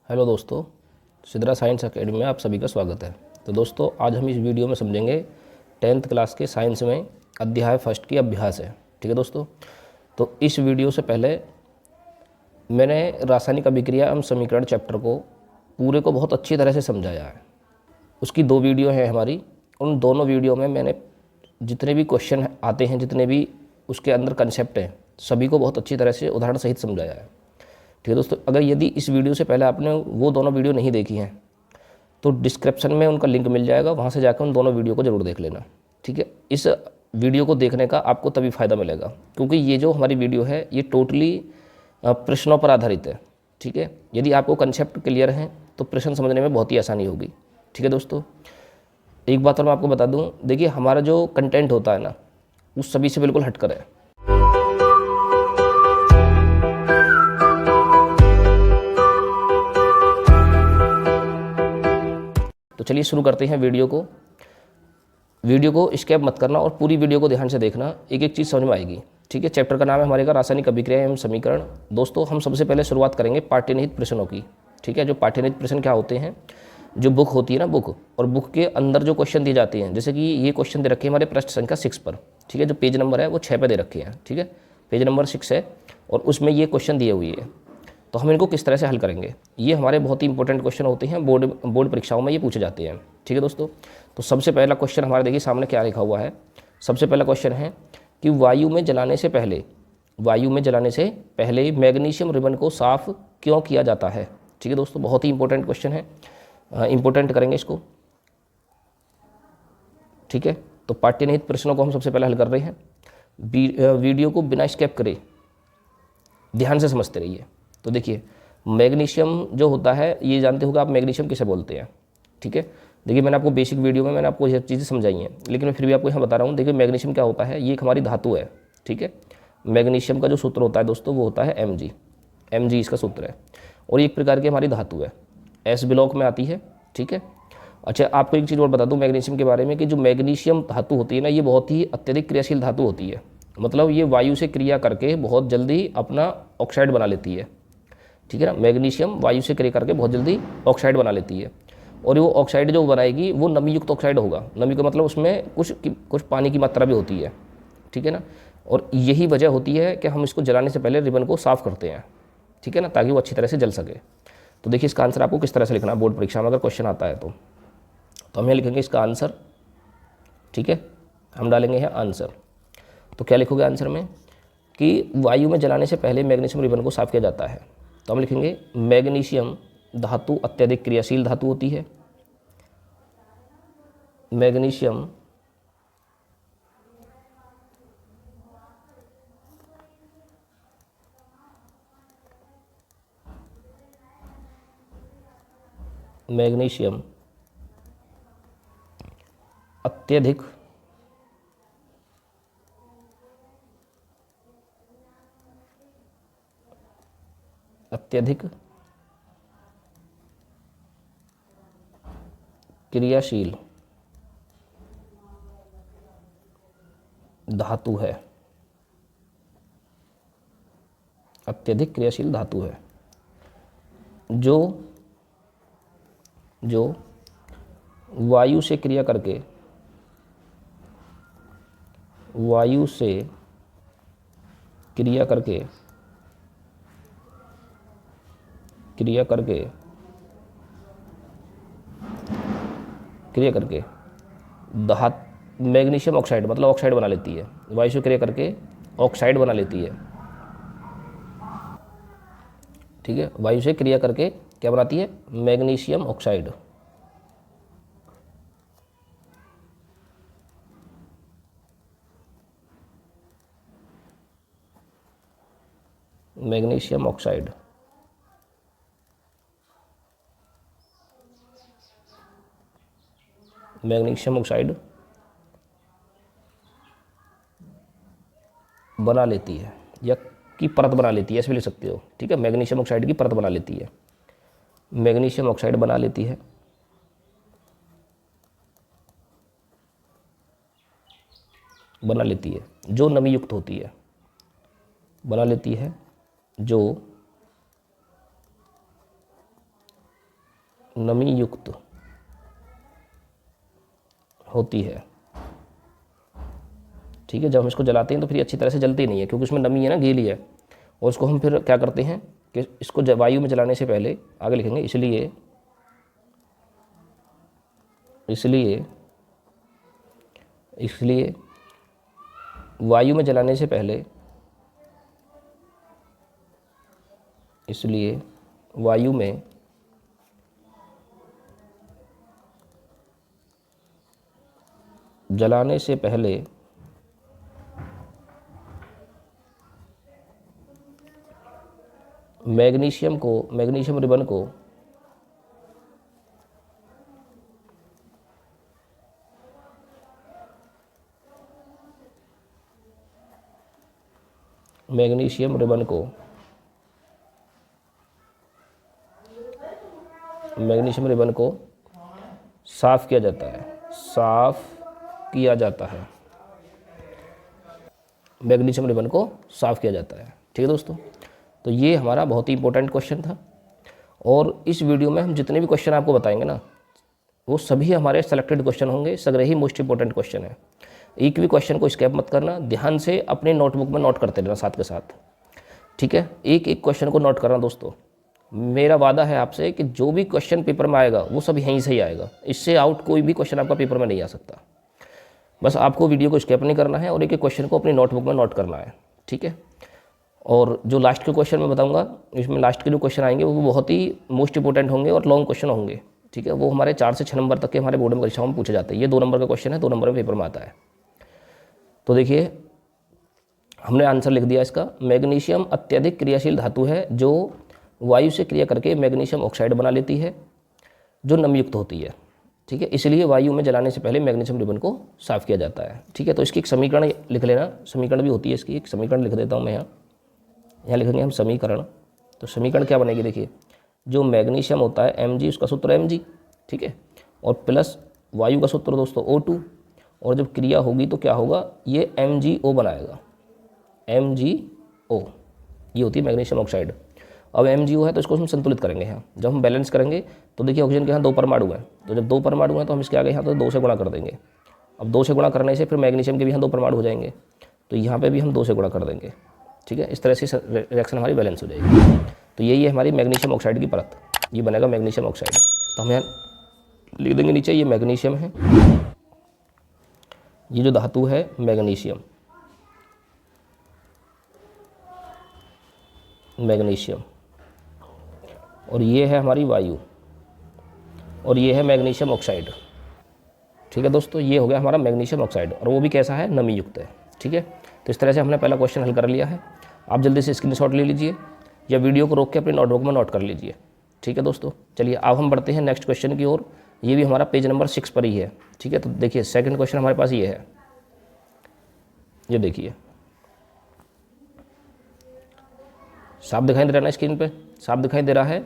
Hello दोस्तों, Sidhra science academy में आप सभी का स्वागत है। तो दोस्तों, आज हम इस वीडियो में समझेंगे 10th क्लास के साइंस में अध्याय फर्स्ट की अभ्यास है। ठीक है दोस्तों, तो इस वीडियो से पहले मैंने रासायनिक अभिक्रिया एवं समीकरण चैप्टर को पूरे को बहुत अच्छी तरह से समझाया है। उसकी 2 वीडियो हैं हमारी। उन दोनों वीडियो में मैंने जितने भी क्वेश्चन आते हैं, जितने भी उसके अंदर कंसेप्ट हैं, सभी को बहुत अच्छी तरह से उदाहरण सहित समझाया है। ठीक है दोस्तों, अगर यदि इस वीडियो से पहले आपने वो दोनों वीडियो नहीं देखी हैं तो डिस्क्रिप्शन में उनका लिंक मिल जाएगा, वहाँ से जाकर उन दोनों वीडियो को ज़रूर देख लेना। ठीक है, इस वीडियो को देखने का आपको तभी फ़ायदा मिलेगा क्योंकि ये जो हमारी वीडियो है ये टोटली प्रश्नों पर आधारित है। ठीक है, यदि आपको कंसेप्ट क्लियर है तो प्रश्न समझने में बहुत ही आसानी होगी। ठीक है दोस्तों, एक बात और मैं आपको बता दूँ, देखिए हमारा जो कंटेंट होता है ना, उस सभी से बिल्कुल हटकर है। तो चलिए शुरू करते हैं वीडियो को। वीडियो को स्किप मत करना और पूरी वीडियो को ध्यान से देखना, एक एक चीज़ समझ में आएगी। ठीक है, चैप्टर का नाम है हमारे का रासायनिक अभिक्रिया एवं समीकरण। दोस्तों, हम सबसे पहले शुरुआत करेंगे पाठ्यनिहित प्रश्नों की। ठीक है, जो पाठ्यनिहित प्रश्न क्या होते हैं, जो बुक होती है ना, बुक, और बुक के अंदर जो क्वेश्चन दिए जाते हैं, जैसे कि ये क्वेश्चन दे रखे हैं हमारे पृष्ठ संख्या 6 पर। ठीक है, जो पेज नंबर है वो 6 पे दे रखे हैं। ठीक है, पेज नंबर 6 है और उसमें ये क्वेश्चन दिए हुए हैं। तो हम इनको किस तरह से हल करेंगे, ये हमारे बहुत ही इंपॉर्टेंट क्वेश्चन होते हैं, बोर्ड परीक्षाओं में ये पूछे जाते हैं। ठीक है दोस्तों, तो सबसे पहला क्वेश्चन हमारे देखिए सामने क्या लिखा हुआ है। सबसे पहला क्वेश्चन है कि वायु में जलाने से पहले मैग्नीशियम रिबन को साफ क्यों किया जाता है। ठीक है दोस्तों, बहुत ही इंपॉर्टेंट क्वेश्चन है, इंपॉर्टेंट करेंगे इसको। ठीक है, तो पाठ्यनिहित प्रश्नों को हम सबसे पहले हल कर रहे हैं। वीडियो को बिना स्किप करे ध्यान से समझते रहिए। तो देखिए, मैग्नीशियम जो होता है, ये जानते होगा आप मैग्नीशियम किसे बोलते हैं। ठीक है, देखिए मैंने आपको बेसिक वीडियो में मैंने आपको ये चीज़ें समझाई हैं, लेकिन मैं फिर भी आपको यहाँ बता रहा हूँ। देखिए मैग्नीशियम क्या होता है, ये एक हमारी धातु है। ठीक है, मैग्नीशियम का जो सूत्र होता है दोस्तों, वो होता है Mg इसका सूत्र है, और एक प्रकार की हमारी धातु है, S ब्लॉक में आती है। ठीक है, अच्छा आपको एक चीज़ और बता दूँ मैग्नीशियम के बारे में कि जो मैग्नीशियम धातु होती है ना, ये बहुत ही अत्यधिक क्रियाशील धातु होती है। मतलब ये वायु से क्रिया करके बहुत जल्दी अपना ऑक्साइड बना लेती है। ठीक है ना, मैग्नीशियम वायु से क्रिया करके बहुत जल्दी ऑक्साइड बना लेती है, और वो ऑक्साइड जो बनाएगी वो नमी युक्त ऑक्साइड होगा। नमी का मतलब उसमें कुछ पानी की मात्रा भी होती है। ठीक है ना, और यही वजह होती है कि हम इसको जलाने से पहले रिबन को साफ़ करते हैं। ठीक है ना, ताकि वो अच्छी तरह से जल सके। तो देखिए इसका आंसर आपको किस तरह से लिखना है बोर्ड परीक्षा में अगर क्वेश्चन आता है तो हम यहाँ लिखेंगे इसका आंसर। ठीक है, हम डालेंगे यहाँ आंसर। तो क्या लिखोगे आंसर में कि वायु में जलाने से पहले मैग्नीशियम रिबन को साफ किया जाता है। तो हम लिखेंगे मैग्नीशियम धातु अत्यधिक क्रियाशील धातु होती है। मैग्नीशियम अत्यधिक क्रियाशील धातु है। अत्यधिक क्रियाशील धातु है जो वायु से क्रिया करके मैग्नीशियम ऑक्साइड मतलब ऑक्साइड बना लेती है। वायु से क्रिया करके ऑक्साइड बना लेती है। ठीक है, वायु से क्रिया करके क्या बनाती है, मैग्नीशियम ऑक्साइड। मैग्नीशियम ऑक्साइड बना लेती है, या की परत बना लेती है, ऐसे भी लिख सकते हो। ठीक है, मैग्नीशियम ऑक्साइड की परत बना लेती है। मैग्नीशियम ऑक्साइड बना लेती है जो नमी युक्त होती है। बना लेती है जो नमी युक्त होती है, ठीक है। जब हम इसको जलाते हैं तो फिर अच्छी तरह से जलती नहीं है, क्योंकि उसमें नमी है ना, गीली है। और उसको हम फिर क्या करते हैं कि इसको वायु में जलाने से पहले, आगे लिखेंगे, इसलिए वायु में जलाने से पहले, इसलिए वायु में जलाने से पहले मैग्नीशियम रिबन को साफ किया जाता है, मैग्नीशियम रिबन को साफ किया जाता है, ठीक है दोस्तों। तो ये हमारा बहुत ही इंपॉर्टेंट क्वेश्चन था, और इस वीडियो में हम जितने भी क्वेश्चन आपको बताएंगे ना, वो सभी हमारे सेलेक्टेड क्वेश्चन होंगे, सगरे ही मोस्ट इंपॉर्टेंट क्वेश्चन है। एक भी क्वेश्चन को स्किप मत करना, ध्यान से अपने नोटबुक में नोट करते रहना साथ के साथ, ठीक है। एक एक क्वेश्चन को नोट करना दोस्तों। मेरा वादा है आपसे कि जो भी क्वेश्चन पेपर में आएगा वो सब यहीं से ही आएगा, इससे आउट कोई भी क्वेश्चन आपका पेपर में नहीं आ सकता। बस आपको वीडियो को स्किप नहीं करना है और एक एक क्वेश्चन को अपनी नोटबुक में नोट करना है, ठीक है। और जो लास्ट के क्वेश्चन मैं बताऊंगा, इसमें लास्ट के जो क्वेश्चन आएंगे वो बहुत ही मोस्ट इंपॉर्टेंट होंगे और लॉन्ग क्वेश्चन होंगे, ठीक है। वो हमारे 4 से 6 नंबर तक के हमारे बोर्ड में परीक्षाओं में पूछे जाते हैं। ये 2 नंबर का क्वेश्चन है, 2 नंबर में पेपर में आता है। तो देखिए, हमने आंसर लिख दिया इसका। मैग्नीशियम अत्यधिक क्रियाशील धातु है जो वायु से क्रिया करके मैग्नीशियम ऑक्साइड बना लेती है, जो नमयुक्त होती है, ठीक है। इसलिए वायु में जलाने से पहले मैग्नीशियम रिबन को साफ किया जाता है, ठीक है। तो इसकी एक समीकरण लिख लेना, समीकरण भी होती है इसकी, एक समीकरण लिख देता हूँ मैं यहाँ लिखेंगे हम समीकरण। तो समीकरण क्या बनेगी, देखिए, जो मैग्नीशियम होता है Mg, उसका सूत्र Mg, ठीक है, और प्लस वायु का सूत्र दोस्तों O2, और जब क्रिया होगी तो क्या होगा, ये MgO बनाएगा, MgO, ये होती है मैग्नीशियम ऑक्साइड। अब MgO है तो इसको हम संतुलित करेंगे यहाँ। जब हम बैलेंस करेंगे तो देखिए ऑक्सीजन के यहाँ 2 परमाणु हैं, तो जब 2 परमाणु हैं तो हम इसके आगे यहाँ तो 2 से गुणा कर देंगे। अब 2 से गुणा करने से फिर मैग्नीशियम के भी यहाँ 2 परमाणु हो जाएंगे, तो यहाँ पे भी हम 2 से गुणा कर देंगे, ठीक है। इस तरह से रिएक्शन हमारी बैलेंस हो जाएगी। तो यही है हमारी मैग्नीशियम ऑक्साइड की परत, ये बनेगा मैग्नीशियम ऑक्साइड। तो हम यहाँ लिख देंगे नीचे, ये मैग्नीशियम है, ये जो धातु है मैग्नीशियम, और ये है हमारी वायु, और ये है मैग्नीशियम ऑक्साइड, ठीक है दोस्तों। ये हो गया हमारा मैग्नीशियम ऑक्साइड, और वो भी कैसा है, नमी युक्त है, ठीक है। तो इस तरह से हमने पहला क्वेश्चन हल कर लिया है। आप जल्दी से स्क्रीनशॉट ले लीजिए या वीडियो को रोक के अपने नोटबुक में नोट कर लीजिए, ठीक है दोस्तों। चलिए अब हम बढ़ते हैं नेक्स्ट क्वेश्चन की ओर। ये भी हमारा पेज नंबर 6 पर ही है, ठीक है। तो देखिए सेकंड क्वेश्चन हमारे पास ये है, ये देखिए, साफ दिखाई दे रहा है ना स्क्रीन पे, साफ दिखाई दे रहा है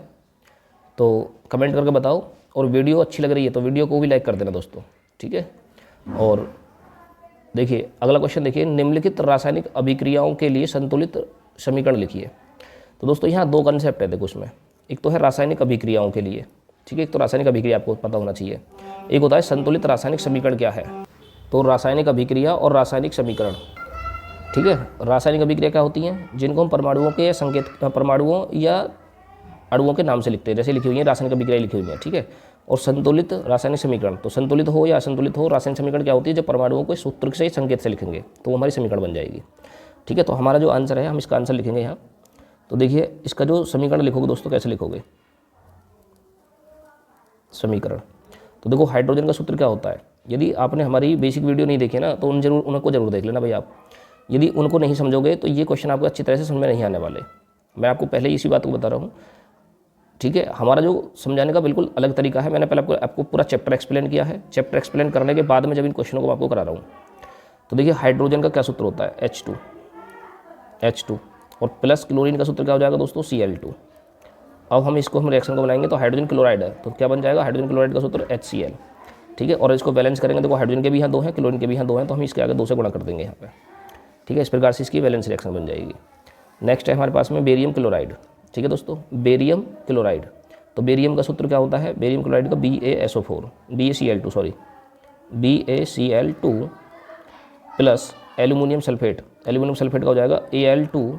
तो कमेंट करके बताओ, और वीडियो अच्छी लग रही है तो वीडियो को भी लाइक कर देना दोस्तों, ठीक है। और देखिए अगला क्वेश्चन देखिए, निम्नलिखित रासायनिक अभिक्रियाओं के लिए संतुलित समीकरण लिखिए। तो दोस्तों यहाँ 2 कंसेप्ट है देखो उसमें, एक तो है रासायनिक अभिक्रियाओं के लिए, ठीक है, एक तो रासायनिक अभिक्रिया आपको पता होना चाहिए, एक होता है संतुलित रासायनिक समीकरण क्या है। तो रासायनिक अभिक्रिया और रासायनिक समीकरण, ठीक है। रासायनिक अभिक्रिया क्या होती हैं, जिनको हम परमाणुओं के परमाणुओं या अणुओं के नाम से लिखते हैं, जैसे लिखी हुई है रासायनिक अभिक्रिया लिखी हुई है, ठीक है। और संतुलित रासायनिक समीकरण, तो संतुलित हो या असंतुलित हो, रासायनिक समीकरण क्या होती है, जब परमाणुओं को सूत्र से संकेत से लिखेंगे तो वो हमारी समीकरण बन जाएगी, ठीक है। तो हमारा जो आंसर है, हम इसका आंसर लिखेंगे यहाँ। तो देखिए इसका जो समीकरण लिखोगे दोस्तों, कैसे लिखोगे समीकरण, तो देखो हाइड्रोजन का सूत्र क्या होता है। यदि आपने हमारी बेसिक वीडियो नहीं देखी ना, तो उनको जरूर देख लेना भाई आप। यदि उनको नहीं समझोगे तो ये क्वेश्चन आपको अच्छी तरह से समझ में नहीं आने वाले। मैं आपको पहले इसी बात को बता रहा हूँ, ठीक है। हमारा जो समझाने का बिल्कुल अलग तरीका है। मैंने पहले आपको पूरा चैप्टर एक्सप्लेन किया है, चैप्टर एक्सप्लेन करने के बाद में जब इन क्वेश्चनों को मैं आपको करा रहा हूँ, तो देखिए हाइड्रोजन का क्या सूत्र होता है, H2, और प्लस क्लोरीन का सूत्र क्या हो जाएगा दोस्तों, Cl2। अब हम इसको रिएक्शन को बनाएंगे तो हाइड्रोजन क्लोराइड है, तो क्या बन जाएगा, हाइड्रोजन क्लोराइड का सूत्र HCl, ठीक है। और इसको बैलेंस करेंगे, देखो हाइड्रोजन के भी यहाँ 2 हैं, क्लोरीन के भी यहाँ 2 हैं, तो हम इसके आगे 2 से गुणा कर देंगे यहाँ पे, ठीक है। इस प्रकार से इसकी बैलेंस रिएक्शन बन जाएगी। नेक्स्ट है हमारे पास में बेरियम क्लोराइड, ठीक है दोस्तों, बेरियम क्लोराइड। तो बेरियम का सूत्र क्या होता है, बेरियम क्लोराइड का BaSO4 BaCl2 sorry BaCl2 plus aluminium sulphate, aluminium sulphate का हो जाएगा Al2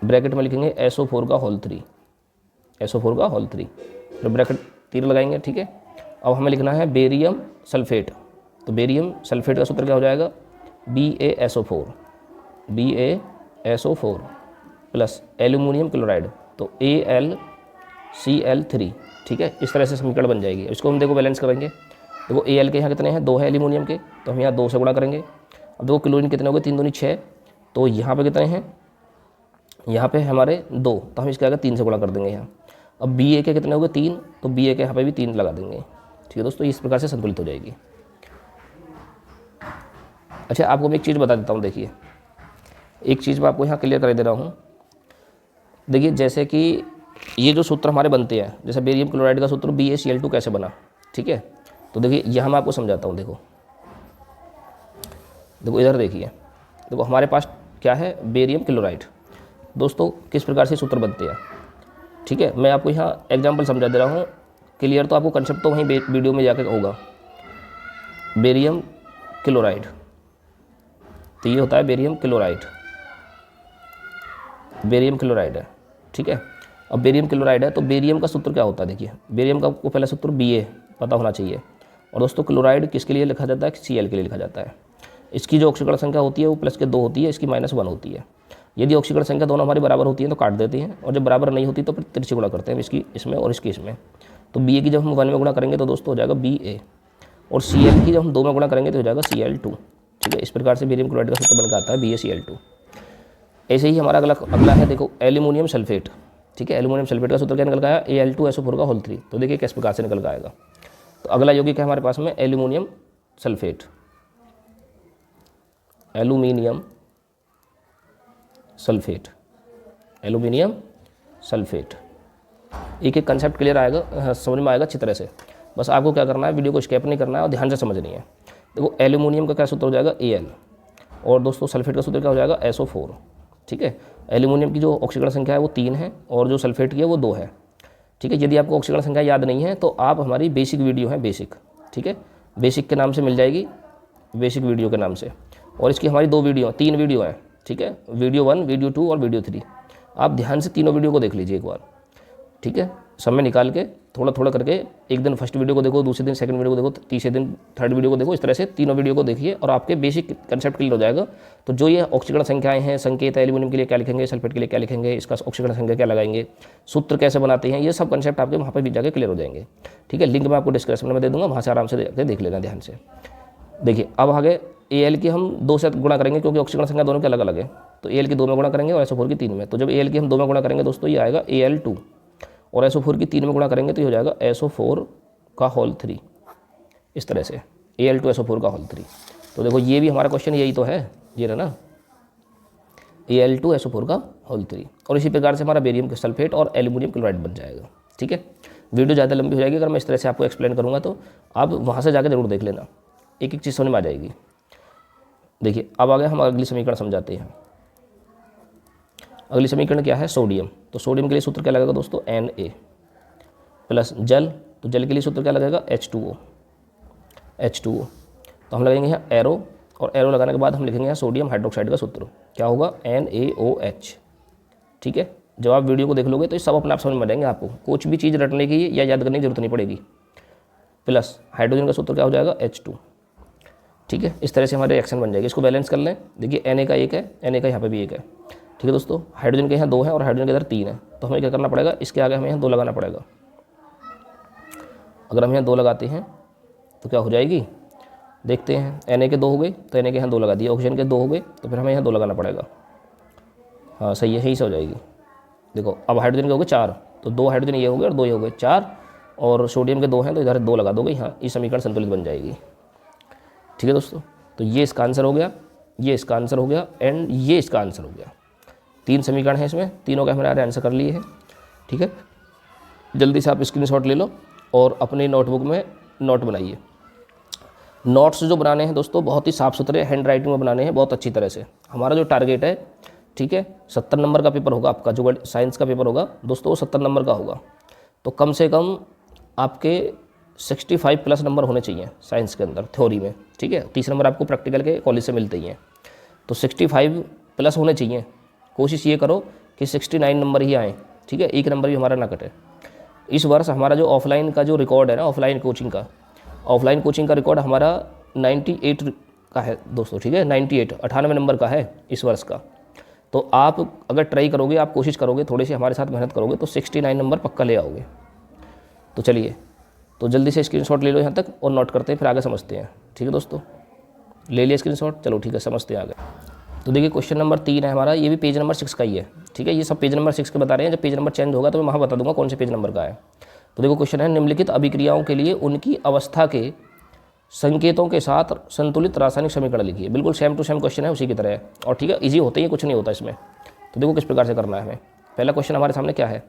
ब्रैकेट में लिखेंगे SO4 का होल 3, SO4 का होल 3, फिर ब्रैकेट तीर लगाएंगे। ठीक है, अब हमें लिखना है बेरियम सल्फेट, तो बेरियम सल्फेट का सूत्र क्या हो जाएगा BaSO4 प्लस एल्यूमिनियम क्लोराइड तो AlCl3। ठीक है, इस तरह से समीकरण बन जाएगी। इसको हम देखो बैलेंस करेंगे। देखो Al के यहाँ कितने हैं, 2 है एल्यूमिनियम के, तो हम यहाँ 2 से गुणा करेंगे। अब देखो क्लोरीन कितने हो गए, 3 दूनी 6, तो यहाँ पे कितने हैं, यहाँ पे हमारे 2, तो हम इसके आगे 3 से गुणा कर देंगे यहाँ। अब Ba के कितने हो गए 3, तो Ba के यहाँ पे भी 3 लगा देंगे। ठीक है दोस्तों, इस प्रकार से संतुलित हो जाएगी। अच्छा, आपको मैं एक चीज़ बता देता हूँ, देखिए एक चीज़ मैं आपको यहाँ क्लियर कर दे रहा हूँ। देखिए जैसे कि ये जो सूत्र हमारे बनते हैं, जैसे बेरियम क्लोराइड का सूत्र BaCl2 कैसे बना। ठीक है, तो देखिए यहाँ मैं आपको समझाता हूँ। देखो इधर देखिए, देखो हमारे पास क्या है, बेरियम क्लोराइड। दोस्तों किस प्रकार से सूत्र बनते हैं, ठीक है, मैं आपको यहाँ एग्जाम्पल समझा दे रहा हूँ। क्लियर तो आपको कंसेप्ट तो वहीं वीडियो में जाकर होगा। बेरियम क्लोराइड, तो ये होता है बेरियम क्लोराइड, बेरियम क्लोराइड है। ठीक है, अब बेरियम क्लोराइड है तो बेरियम का सूत्र क्या होता है, देखिए बेरियम का आपको पहला सूत्र Ba पता होना चाहिए। और दोस्तों क्लोराइड किसके लिए लिखा जाता है, Cl के लिए लिखा जाता है। इसकी जो ऑक्सीकरण संख्या होती है वो +2 होती है, इसकी -1 होती है। यदि ऑक्सीकरण संख्या दोनों हमारी बराबर होती है तो काट देते हैं, और जब बराबर नहीं होती तो फिर तिरछी गुणा करते हैं, इसकी इसमें और इसकी इसमें। तो Ba की जब हम 1 में गुणा करेंगे तो दोस्तों हो जाएगा Ba, और Cl की जब हम 2 में गुणा करेंगे तो हो जाएगा Cl2। ठीक है, इस प्रकार से बेरियम क्लोराइड का सूत्र बनकर आता है BaCl2। ऐसे ही हमारा अगला है, देखो एल्यूमिनियम सल्फेट। ठीक है, एल्यूमिनियम सल्फेट का सूत्र क्या निकल गया, Al2SO4 का होल 3। तो देखिए किस प्रकार से निकल के आएगा। तो अगला यौगिक है हमारे पास में aluminium sulphate, aluminium sulphate, aluminium sulphate. एक एक कंसेप्ट क्लियर आएगा, समझ में आएगा अच्छी तरह से। बस आपको क्या करना है, वीडियो को स्किप नहीं करना है और ध्यान से समझनी है। देखो एल्यूमिनियम का क्या सूत्र हो जाएगा Al, और दोस्तों सल्फेट का सूत्र क्या हो जाएगा SO4। ठीक है, एल्यूमिनियम की जो ऑक्सीकरण संख्या है वो 3 है, और जो सल्फेट की है वो 2 है। ठीक है, यदि आपको ऑक्सीकरण संख्या याद नहीं है तो आप हमारी बेसिक वीडियो है, बेसिक, ठीक है, बेसिक के नाम से मिल जाएगी, बेसिक वीडियो के नाम से। और इसकी हमारी 3 वीडियो हैं। ठीक है, वीडियो 1, वीडियो 2 और वीडियो 3। आप ध्यान से तीनों वीडियो को देख लीजिए एक बार। ठीक है, समय निकाल के थोड़ा थोड़ा करके, एक दिन फर्स्ट वीडियो को देखो, दूसरे दिन सेकंड वीडियो को देखो, तीसरे दिन थर्ड वीडियो को देखो, इस तरह से तीनों वीडियो को देखिए और आपके बेसिक कंसेप्ट क्लियर हो जाएगा। तो जो ये ऑक्सीकरण संख्याएं हैं, संकेत है, एल्यूमिनियम के लिए क्या लिखेंगे, सल्फेट के लिए क्या लिखेंगे, इसका ऑक्सीकरण संख्या क्या लगाएंगे, सूत्र कैसे बनाते हैं, ये सब कंसेप्ट आपके वहाँ पर भी जाकर क्लियर हो जाएंगे। ठीक है, लिंक मैं आपको डिस्क्रिप्शन में दे दूँगा, वहाँ से आराम से देख लेना ध्यान से। देखिए अब आगे Al की हम 2 से गुणा करेंगे, क्योंकि ऑक्सीकरण संख्या दोनों के अलग अलग है। तो Al की 2 में गुणा करेंगे और SO4 की 3 में। तो जब Al की हम 2 में गुणा करेंगे दोस्तों ये आएगा Al2, और SO4 की 3 में गुणा करेंगे तो ये हो जाएगा SO4 का होल 3। इस तरह से Al2SO4 का होल 3। तो देखो ये भी हमारा क्वेश्चन यही तो है, ये रहा ना, Al2SO4 का होल 3। और इसी प्रकार से हमारा बेरियम सल्फेट और एल्यूमिनियम क्लोराइड बन जाएगा। ठीक है, वीडियो ज़्यादा लंबी हो जाएगी अगर मैं इस तरह से आपको एक्सप्लेन करूँगा, तो आप वहाँ से जाकर जरूर देख लेना, एक एक चीज़ समझ में आ जाएगी। देखिए अब आगे हम अगली समीकरण समझाते हैं। अगली समीकरण क्या है, सोडियम। तो सोडियम के लिए सूत्र क्या लगेगा दोस्तों, Na प्लस जल, तो जल के लिए सूत्र क्या लगेगा, H2O। तो हम लगेंगे यहाँ एरो, और एरो लगाने के बाद हम लिखेंगे यहाँ सोडियम हाइड्रोक्साइड का सूत्र क्या होगा, NaOH। ठीक है, जब आप वीडियो को देख लोगे तो ये सब अपने आप समझ में जाएंगे, आपको कुछ भी चीज़ रटने की या याद करने की जरूरत नहीं पड़ेगी। प्लस हाइड्रोजन का सूत्र क्या हो जाएगा, H2। ठीक है, इस तरह से हमारे रिएक्शन बन जाएगी। इसको बैलेंस कर लें। देखिए Na का 1 है, Na का यहाँ पे भी 1 है। ठीक है दोस्तों, हाइड्रोजन के यहाँ 2 है और हाइड्रोजन के इधर 3 है, तो हमें क्या करना पड़ेगा, इसके आगे हमें यहाँ 2 लगाना पड़ेगा। अगर हम यहाँ 2 लगाते हैं तो क्या हो जाएगी, देखते हैं। Na के 2 हो गए तो Na के यहाँ 2 लगा दिए, ऑक्सीजन के 2 हो गए तो फिर हमें यहाँ 2 लगाना पड़ेगा। हाँ सही है, यही से हो जाएगी। देखो अब हाइड्रोजन के हो गए 4, तो 2 हाइड्रोजन ये हो गए और 2 ये हो गए 4, और सोडियम के 2 हैं तो इधर 2 लगा दोगे, यहाँ ये समीकरण संतुलित बन जाएगी। ठीक है दोस्तों, तो ये इसका आंसर हो गया, ये इसका आंसर हो गया, एंड ये इसका आंसर हो गया। 3 समीकरण हैं इसमें, तीनों का हमने आंसर कर लिए हैं। ठीक है, जल्दी से आप स्क्रीनशॉट ले लो और अपनी नोटबुक में नोट बनाइए। नोट्स जो बनाने हैं दोस्तों बहुत ही साफ़ सुथरे हैंड राइटिंग में बनाने हैं, बहुत अच्छी तरह से। हमारा जो टारगेट है, ठीक है, 70 नंबर का पेपर होगा आपका, जो साइंस का पेपर होगा दोस्तों वो 70 नंबर का होगा। तो कम से कम आपके 65 प्लस नंबर होने चाहिए साइंस के अंदर थ्योरी में, ठीक है। 30 नंबर आपको प्रैक्टिकल के कॉलेज से मिलते ही हैं, तो 65 प्लस होने चाहिए। कोशिश ये करो कि 69 नंबर ही आएँ, ठीक है, एक नंबर भी हमारा ना कटे। इस वर्ष हमारा जो ऑफलाइन का जो रिकॉर्ड है ना, ऑफलाइन कोचिंग का रिकॉर्ड हमारा 98 का है दोस्तों, ठीक है, 98 नंबर का है इस वर्ष का। तो आप अगर ट्राई करोगे, आप कोशिश करोगे, थोड़ी सी हमारे साथ मेहनत करोगे तो 69 नंबर पक्का ले आओगे। तो चलिए, तो जल्दी से स्क्रीनशॉट ले लो यहाँ तक और नोट करते हैं, फिर आगे समझते हैं, ठीक है दोस्तों। ले लिया स्क्रीनशॉट, चलो ठीक है, समझते हैं आगे। तो देखिए क्वेश्चन नंबर 3 है हमारा, ये भी पेज नंबर 6 का ही है, ठीक है। ये सब पेज नंबर 6 के बता रहे हैं, जब पेज नंबर चेंज होगा तो मैं वहाँ बता दूंगा कौन से पेज नंबर का है। तो देखो क्वेश्चन है, निम्नलिखित अभिक्रियाओं के लिए उनकी अवस्था के संकेतों के साथ संतुलित रासायनिक समीकरण लिखिए। बिल्कुल सेम टू सेम क्वेश्चन है, उसी की तरह है, और ठीक है, ईजी होते ही, कुछ नहीं होता इसमें। तो देखो किस प्रकार से करना है हमें। पहला क्वेश्चन हमारे सामने क्या है,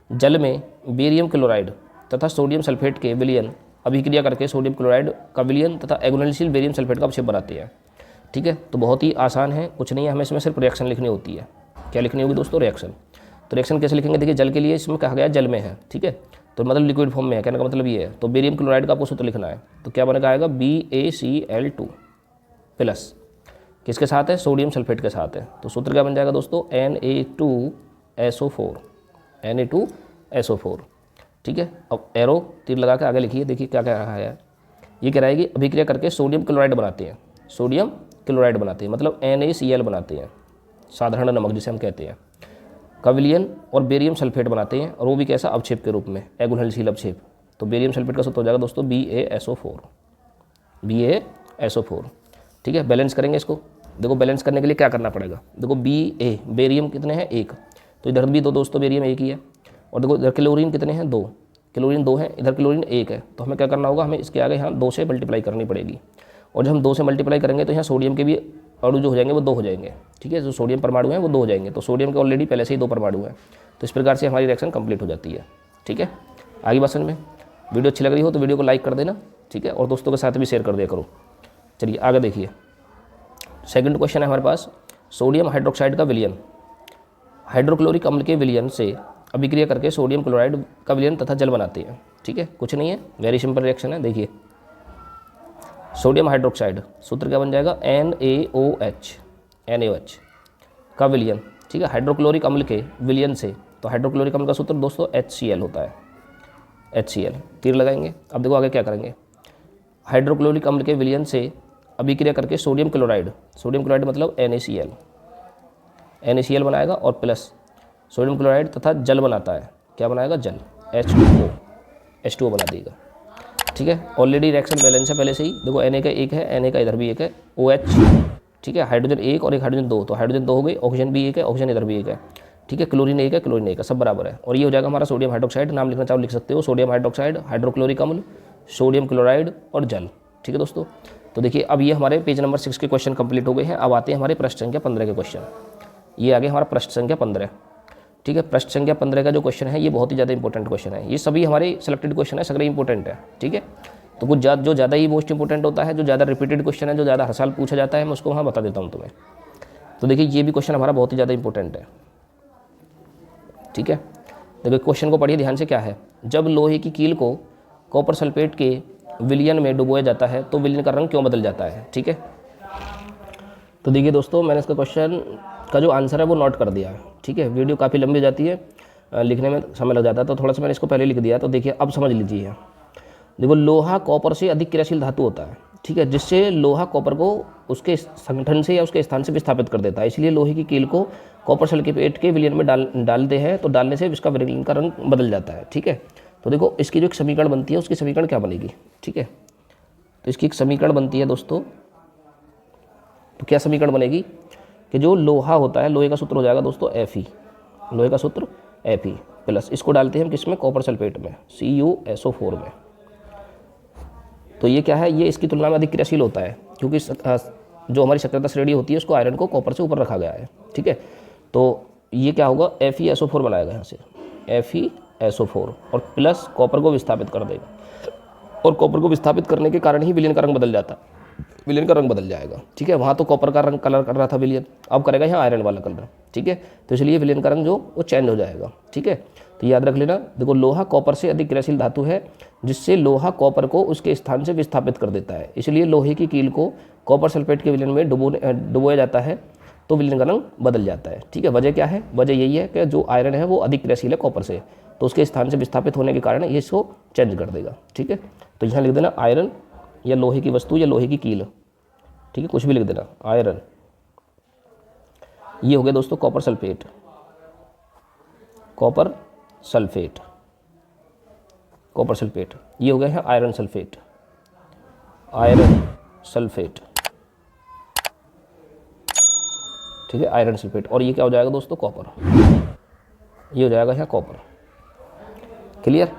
जल में बेरियम क्लोराइड तथा सोडियम सल्फेट के विलयन अभिक्रिया करके सोडियम क्लोराइड का विलयन तथा एगोनलशील बेरियम सल्फेट का अपक्षेप बनाते हैं, ठीक है। तो बहुत ही आसान है, कुछ नहीं है, हमें इसमें सिर्फ रिएक्शन लिखनी होती है। क्या लिखनी होगी दोस्तों, रिएक्शन। तो रिएक्शन कैसे लिखेंगे, देखिए जल के लिए इसमें कहा गया जल में है, ठीक है, तो मतलब लिक्विड फॉर्म में है, कहने का मतलब ये है। तो बेरियम क्लोराइड का आपको सूत्र लिखना है, तो क्या बनेगा, आएगा BaCl2 प्लस किसके साथ है, सोडियम सल्फेट के साथ है। तो सूत्र क्या बन जाएगा दोस्तों, Na2SO4, ठीक है। अब एरो तीर लगा के आगे लिखिए, देखिए क्या कह रहा है, ये कह रहा है कि अभिक्रिया करके सोडियम क्लोराइड बनाते हैं, मतलब NaCl बनाते हैं, साधारण नमक जिसे हम कहते हैं, का विलयन और बेरियम सल्फेट बनाते हैं, और वो भी कैसा, अवक्षेप के रूप में, एगोनलशील अवक्षेप। तो बेरियम सल्फेट का सूत्र हो जाएगा दोस्तों BaSO4, ठीक है। बैलेंस करेंगे इसको, देखो बैलेंस करने के लिए क्या करना पड़ेगा, देखो बेरियम कितने हैं, 1, तो इधर भी 2 दोस्तों, बेरियम 1 ही है, और देखो इधर क्लोरीन कितने हैं, 2, क्लोरीन 2 है, इधर क्लोरीन 1 है। तो हमें क्या करना होगा, हमें इसके आगे यहाँ 2 से मल्टीप्लाई करनी पड़ेगी, और जब हम 2 से मल्टीप्लाई करेंगे तो यहाँ सोडियम के भी अणु जो हो जाएंगे वो 2 हो जाएंगे, ठीक है। जो सोडियम परमाणु हैं वो 2 हो जाएंगे, तो सोडियम के ऑलरेडी पहले से ही 2 परमाणु हैं। तो इस प्रकार से हमारी रिएक्शन कंप्लीट हो जाती है, ठीक है। आगे बात समझ में, वीडियो अच्छी लग रही हो तो वीडियो को लाइक कर देना, ठीक है, और दोस्तों के साथ भी शेयर कर दिया करो। चलिए आगे देखिए, सेकंड क्वेश्चन है हमारे पास, सोडियम हाइड्रोक्साइड का विलयन हाइड्रोक्लोरिक अम्ल के विलयन से अभिक्रिया करके सोडियम क्लोराइड का विलयन तथा जल बनाते हैं, ठीक है। कुछ नहीं है, वेरी सिंपल रिएक्शन है। देखिए सोडियम हाइड्रोक्साइड, सूत्र क्या बन जाएगा, NaOH का विलयन, ठीक है, हाइड्रोक्लोरिक अम्ल के विलयन से। तो हाइड्रोक्लोरिक अम्ल का सूत्र दोस्तों HCl होता है, HCl, तीर लगाएंगे। अब देखो आगे क्या करेंगे, हाइड्रोक्लोरिक अम्ल के विलयन से अभिक्रिया करके सोडियम क्लोराइड मतलब NaCl बनाएगा, और प्लस सोडियम क्लोराइड तथा जल बनाता है, क्या बनाएगा, जल, H2O बना देगा, ठीक है। ऑलरेडी रिएक्शन बैलेंस है पहले से ही, देखो Na का 1 है, Na का इधर भी 1 है, OH, ठीक है, हाइड्रोजन 1 और एक हाइड्रोजन 2, तो हाइड्रोजन 2 हो गई, ऑक्सीजन भी 1 है, ऑक्सीजन इधर भी 1 है, ठीक है, क्लोरीन 1 है, क्लोरीन 1 है, सब बराबर है। और ये हो जाएगा हमारा सोडियम हाइड्रोक्साइड, नाम लिखना चाहो लिख सकते हो, सोडियम हाइड्रोक्साइड, हाइड्रोक्लोरिक अम्ल, सोडियम क्लोराइड और जल, ठीक है दोस्तों। तो देखिए अब ये हमारे पेज नंबर 6 के क्वेश्चन कंप्लीट हो गए हैं। अब आते हैं हमारे प्रश्न संख्या 15 के क्वेश्चन। ये आगे हमारा प्रश्न संख्या 15, ठीक है। प्रश्न संख्या 15 का जो क्वेश्चन है ये बहुत ही ज़्यादा इंपॉर्टेंट क्वेश्चन है, ये सभी हमारे सिलेक्टेड क्वेश्चन है, सगले इंपॉर्टेंट है, ठीक है। तो कुछ जो ज़्यादा ही मोस्ट इंपॉर्टेंट होता है, जो ज़्यादा रिपीटेड क्वेश्चन है, जो ज़्यादा हर साल पूछा जाता है, मैं उसको वहाँ बता देता हूँ तुम्हें। तो देखिए ये भी क्वेश्चन हमारा बहुत ही ज़्यादा इंपॉर्टेंट है, ठीक है। देखिए क्वेश्चन को पढ़िए ध्यान से, क्या है, जब लोहे की कील को कॉपर सल्फेट के विलयन में डुबोया जाता है तो विलयन का रंग क्यों बदल जाता है, ठीक है। तो देखिए दोस्तों, मैंने इसका क्वेश्चन का जो आंसर है वो नोट कर दिया है, ठीक है। वीडियो काफ़ी लंबी हो जाती है, लिखने में समय लग जाता है, तो थोड़ा सा मैंने इसको पहले लिख दिया। तो देखिए अब समझ लीजिए, देखो लोहा कॉपर से अधिक क्रियाशील धातु होता है, ठीक है, जिससे लोहा कॉपर को उसके संगठन से या उसके स्थान से विस्थापित कर देता है। इसलिए लोहे की कील को कॉपर सल्फेट के विलयन में डालते हैं, तो डालने से इसका विलयन का रंग बदल जाता है, ठीक है। तो देखो इसकी जो एक समीकरण बनती है, उसकी समीकरण क्या बनेगी, ठीक है। तो इसकी एक समीकरण बनती है दोस्तों, तो क्या समीकरण बनेगी कि जो लोहा होता है, लोहे का सूत्र हो जाएगा दोस्तों Fe, लोहे का सूत्र Fe प्लस इसको डालते हैं हम किसमें, कॉपर सल्फेट में, CuSO4 में। तो ये क्या है, ये इसकी तुलना में अधिक क्रियाशील होता है, क्योंकि जो हमारी सक्रियता श्रेणी होती है उसको आयरन को कॉपर से ऊपर रखा गया है, ठीक है। तो ये क्या होगा, FeSO4 बनाएगा यहाँ से, FeSO4 और प्लस कॉपर को विस्थापित कर देगा, और कॉपर को विस्थापित करने के कारण ही विलयन का रंग बदल जाता है, विलयन का रंग बदल जाएगा, ठीक है। वहाँ तो कॉपर का रंग कलर कर रहा था विलयन, अब करेगा यहाँ आयरन वाला कलर, ठीक है। तो इसलिए विलयन का रंग जो वो चेंज हो जाएगा, ठीक है। तो याद रख लेना। देखो लोहा कॉपर से अधिक क्रियाशील धातु है, जिससे लोहा कॉपर को उसके स्थान से विस्थापित कर देता है, इसलिए लोहे की कील को कॉपर सल्फेट के विलयन में डुबोया जाता है तो विलयन का रंग बदल जाता है। ठीक है, वजह क्या है? वजह यही है कि जो आयरन है वो अधिक क्रियाशील है कॉपर से, तो उसके स्थान से विस्थापित होने के कारण ये इसको चेंज कर देगा। ठीक है, तो यहाँ लिख देना आयरन या लोहे की वस्तु या लोहे की कील। ठीक है, कुछ भी लिख देना आयरन। ये हो गया दोस्तों copper sulphate, copper sulphate, copper sulphate. ये हो गया है आयरन सल्फेट, आयरन सल्फेट। ठीक है, आयरन सल्फेट। और ये क्या हो जाएगा दोस्तों? कॉपर। ये हो जाएगा यहाँ कॉपर। क्लियर?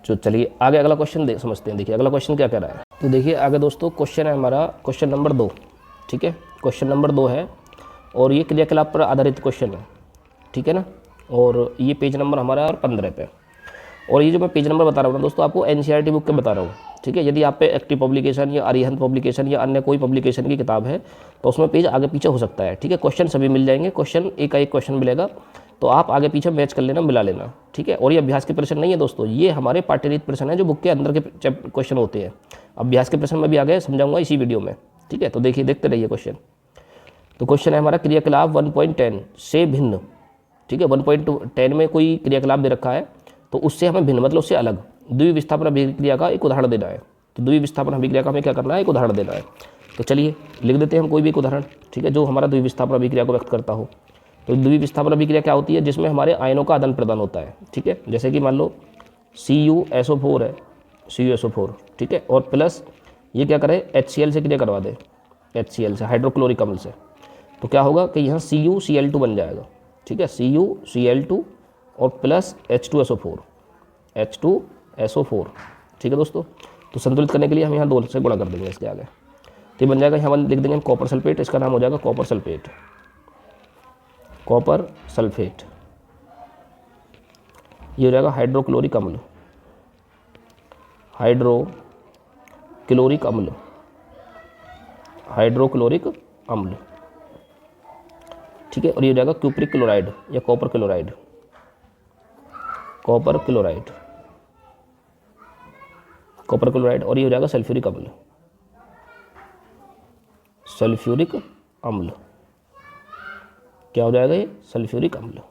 तो चलिए आगे अगला क्वेश्चन समझते हैं। देखिए अगला क्वेश्चन क्या कह रहा है। तो देखिए आगे दोस्तों क्वेश्चन है हमारा क्वेश्चन नंबर 2। ठीक है, क्वेश्चन नंबर 2 है और ये क्रियाकलाप पर आधारित क्वेश्चन है। ठीक है ना, और ये पेज नंबर हमारा 15 पे। और ये जो मैं पेज नंबर बता रहा हूँ ना दोस्तों, आपको एनसीईआरटी बुक के बता रहा हूँ। ठीक है, यदि आप पे एक्टिव पब्लिकेशन या अरिहंत पब्लिकेशन या अन्य कोई पब्लिकेशन की किताब है तो उसमें पेज आगे पीछे हो सकता है। ठीक है, क्वेश्चन सभी मिल जाएंगे, क्वेश्चन एक का एक क्वेश्चन मिलेगा, तो आप आगे पीछे मैच कर लेना, मिला लेना। ठीक है, और ये अभ्यास के प्रश्न नहीं है दोस्तों, ये हमारे पाठ्यरीत प्रश्न है जो बुक के अंदर के क्वेश्चन होते हैं। अभ्यास के प्रश्न में भी आगे समझाऊंगा इसी वीडियो में। ठीक है, तो देखिए देखते रहिए क्वेश्चन। तो क्वेश्चन है हमारा क्रियाकलाप 1.10 से भिन्न। ठीक है, 1.10 में कोई क्रियाकलाप दे रखा है तो उससे हमें भिन्न मतलब उससे अलग द्विविस्थापन अभिक्रिया का एक उदाहरण देना है। तो द्विविस्थापन अभिक्रिया का हमें क्या करना है? एक उदाहरण देना है। तो चलिए लिख देते हैं हम कोई भी एक उदाहरण। ठीक है, जो हमारा द्विविस्थापन अभिक्रिया को व्यक्त करता हो। तो द्विविस्थापन अभिक्रिया क्या होती है? जिसमें हमारे आयनों का आदान प्रदान होता है। ठीक है, जैसे कि मान लो CuSO4 है, CuSO4। ठीक है, और प्लस ये क्या करे? HCl से क्रिया करवा दे, HCl से, हाइड्रोक्लोरिक अम्ल से। तो क्या होगा कि यहाँ CuCl2 बन जाएगा। ठीक है, CuCl2 और प्लस H2SO4, H2SO4। ठीक है दोस्तों, तो संतुलित करने के लिए हम यहाँ 2 से गुणा कर देंगे इसके आगे, तो बन जाएगा। यहाँ लिख देंगे हम कॉपर सल्फेट, इसका नाम हो जाएगा कॉपर सल्फेट, कॉपर सल्फेट। ये हो जाएगा हाइड्रोक्लोरिक अम्ल, हाइड्रोक्लोरिक अम्ल, हाइड्रोक्लोरिक अम्ल। ठीक है, और ये हो जाएगा क्यूप्रिक क्लोराइड या copper chloride, copper chloride, copper chloride. और ये हो जाएगा सल्फ्यूरिक अम्ल, सल्फ्यूरिक अम्ल। क्या हो जाएगा? ये सल्फ्यूरिक अम्ल।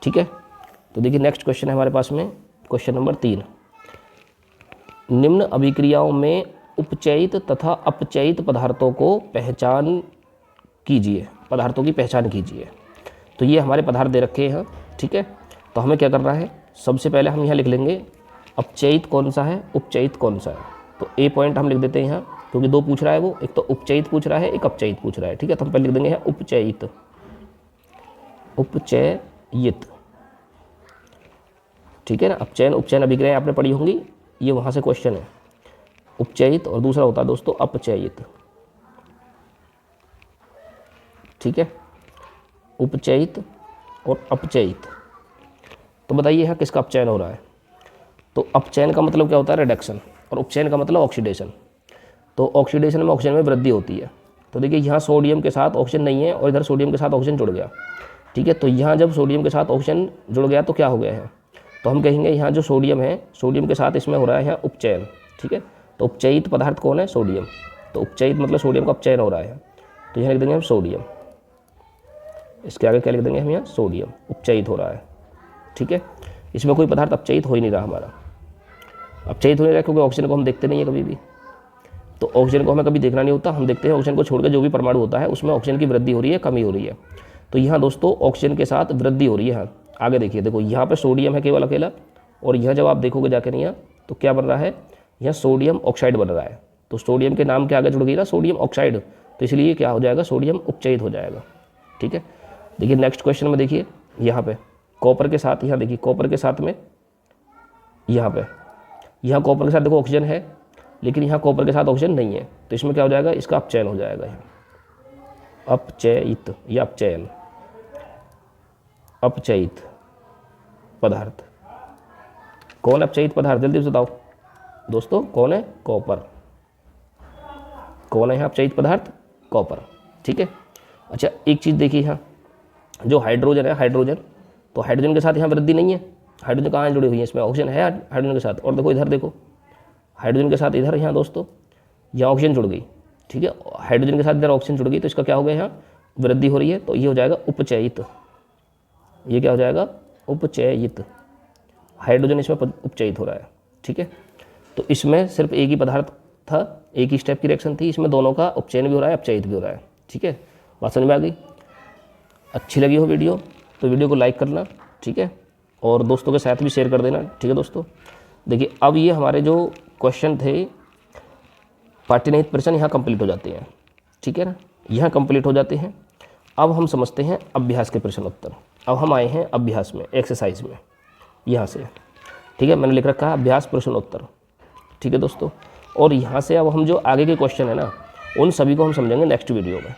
ठीक है, तो देखिए नेक्स्ट क्वेश्चन है हमारे पास में क्वेश्चन नंबर 3। निम्न अभिक्रियाओं में उपचयित तथा अपचयित पदार्थों को पहचान कीजिए, पदार्थों की पहचान कीजिए। तो ये हमारे पदार्थ दे रखे हैं। ठीक है, तो हमें क्या करना है? सबसे पहले हम यहाँ लिख लेंगे अपचयित कौन सा है, उपचयित कौन सा है। तो ए पॉइंट हम लिख देते हैं यहाँ, क्योंकि 2 पूछ रहा है वो, एक तो उपचयित पूछ रहा है, एक अपचयित पूछ रहा है। ठीक है, तो हम पहले लिख देंगे यहाँ उपचयित, उपचयित। ठीक है ना, अपचयन उपचयन अभिक्रिया आपने पढ़ी होंगी, ये वहाँ से क्वेश्चन है। उपचयित और दूसरा होता है दोस्तों अपचयित। ठीक है, उपचयित और अपचयित। तो बताइए यहाँ किसका अपचयन हो रहा है? तो अपचयन का मतलब क्या होता है? रिडक्शन, और उपचयन का मतलब ऑक्सीडेशन। तो ऑक्सीडेशन में ऑक्सीजन में वृद्धि होती है। तो देखिए यहाँ सोडियम के साथ ऑक्सीजन नहीं है और इधर सोडियम के साथ ऑक्सीजन जुड़ गया। ठीक है, तो यहाँ जब सोडियम के साथ ऑक्सीजन जुड़ गया तो क्या हो गया है? तो हम कहेंगे यहाँ जो सोडियम है, सोडियम के साथ इसमें हो रहा है यहाँ उपचयन। ठीक है, तो उपचयित पदार्थ कौन है? सोडियम। तो उपचयित मतलब सोडियम का अपचयन हो रहा है, तो यहाँ लिख देंगे हम सोडियम। इसके आगे क्या लिख देंगे हम? यहाँ सोडियम उपचयित हो रहा है। ठीक है, इसमें कोई पदार्थ अपचयित हो ही नहीं रहा हमारा, अपचयित हो नहीं रहा क्योंकि ऑक्सीजन को हम देखते नहीं है कभी भी। तो ऑक्सीजन को हमें कभी देखना नहीं होता, हम देखते हैं ऑक्सीजन को छोड़कर जो भी परमाणु होता है उसमें ऑक्सीजन की वृद्धि हो रही है, कमी हो रही है। तो यहाँ दोस्तों ऑक्सीजन के साथ वृद्धि हो रही है। यहाँ आगे देखिए, देखो यहाँ पे सोडियम है केवल अकेला, और यहाँ जब आप देखोगे जाकर यहाँ तो क्या बन रहा है? यहाँ सोडियम ऑक्साइड बन रहा है। तो सोडियम के नाम के आगे जुड़ गई ना सोडियम ऑक्साइड, तो इसलिए क्या हो जाएगा? सोडियम उपचयित हो जाएगा। ठीक है, देखिए नेक्स्ट क्वेश्चन में देखिए यहाँ पे कॉपर के साथ, यहाँ देखिए कॉपर के साथ में यहाँ पे, यहाँ कॉपर के साथ देखो ऑक्सीजन है, लेकिन यहाँ कॉपर के साथ ऑक्सीजन नहीं है, तो इसमें क्या हो जाएगा? इसका अपचयन हो जाएगा। यहाँ अपचयित या अपचयन, अपचयित पदार्थ। कौन अपचयित पदार्थ? जल्दी से बताओ दोस्तों, कौन है? कॉपर। कौन है यहाँ अपचयित पदार्थ? कॉपर। ठीक है, अच्छा एक चीज़ देखिए यहाँ, जो हाइड्रोजन है, हाइड्रोजन, तो हाइड्रोजन के साथ यहाँ वृद्धि नहीं है, हाइड्रोजन कहाँ जुड़ी हुई है, इसमें ऑक्सीजन है हाइड्रोजन के साथ। और देखो इधर देखो, हाइड्रोजन के साथ इधर यहाँ दोस्तों यहाँ ऑक्सीजन जुड़ गई, ठीक है, हाइड्रोजन के साथ इधर ऑक्सीजन जुड़ गई, तो इसका क्या हो गया, यहाँ वृद्धि हो रही है, तो ये हो जाएगा उपचयित। ये क्या हो जाएगा, उपचयित। हाइड्रोजन इसमें उपचयित हो रहा है, ठीक है। तो इसमें सिर्फ एक ही पदार्थ था, एक ही स्टेप की रिएक्शन थी, इसमें दोनों का उपचयन भी हो रहा है, अपचयित भी हो रहा है, ठीक है। बात समझ में आ गई? अच्छी लगी हो वीडियो तो वीडियो को लाइक करना, ठीक है, और दोस्तों के साथ भी शेयर कर देना, ठीक है दोस्तों। देखिए अब ये हमारे जो क्वेश्चन थे पाठ्यनिहित प्रश्न यहाँ कंप्लीट हो जाते हैं, ठीक है ना, यहाँ कंप्लीट हो जाते हैं। अब हम समझते हैं अभ्यास के प्रश्न उत्तर। अब हम आए हैं अभ्यास में, एक्सरसाइज में, यहाँ से, ठीक है, मैंने लिख रखा है अभ्यास प्रश्न उत्तर, ठीक है दोस्तों। और यहाँ से अब हम जो आगे के क्वेश्चन है ना, उन सभी को हम समझेंगे नेक्स्ट वीडियो में।